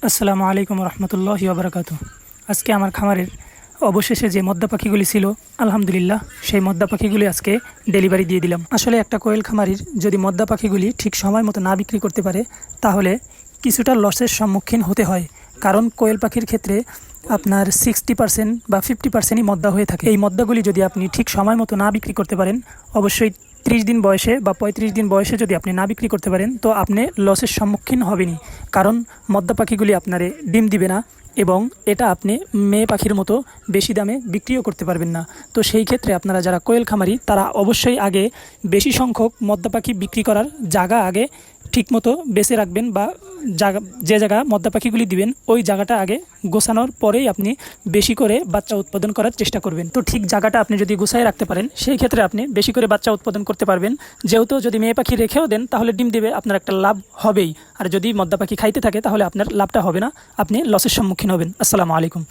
আসসালামু আলাইকুম রহমতুল্লাহি ওবরাকাতু। আজকে আমার খামারের অবশেষে যে মদ্দা পাখিগুলি ছিল, আলহামদুলিল্লাহ সেই মদ্দা পাখিগুলি আজকে ডেলিভারি দিয়ে দিলাম। আসলে একটা কোয়েল খামারির যদি মদ্দা পাখিগুলি ঠিক সময় মতো না বিক্রি করতে পারে তাহলে কিছুটা লসের সম্মুখীন হতে হয়। কারণ কোয়েল পাখির ক্ষেত্রে আপনার 60% বা 50%ই মদ্দা হয়ে থাকে। এই মদ্দাগুলি যদি আপনি ঠিক সময় মতো না বিক্রি করতে পারেন, অবশ্যই 30 দিন বয়সে বা 35 দিন বয়সে যদি আপনি না বিক্রি করতে পারেন তো আপনি লসের সম্মুখীন হবেনই। কারণ মদ্দা পাখিগুলি আপনারে ডিম দিবে না এবং এটা আপনি মেয়ে পাখির মতো বেশি দামে বিক্রিও করতে পারবেন না। তো সেই ক্ষেত্রে আপনারা যারা কোয়েল খামারি তারা অবশ্যই আগে বেশি সংখ্যক মদ্দা পাখি বিক্রি করার জায়গা আগে ঠিকমতো বেছে রাখবেন, বা যে জায়গা মদ্দা পাখিগুলি দিবেন ওই জায়গাটা আগে গোছানোর পরেই আপনি বেশি করে বাচ্চা উৎপাদন করার চেষ্টা করবেন। তো ঠিক জায়গাটা আপনি যদি গুছাই রাখতে পারেন সেই ক্ষেত্রে আপনি বেশি করে বাচ্চা উৎপাদন করতে পারবেন। যেহেতু যদি মেয়ে পাখি রেখেও দেন তাহলে ডিম দিবে, আপনার একটা লাভ হবেই। আর যদি মদ্দা পাখি খাইতে থাকে তাহলে আপনার লাভটা হবে না, আপনি লসের সম্মুখীন হবেন। আসসালামু আলাইকুম।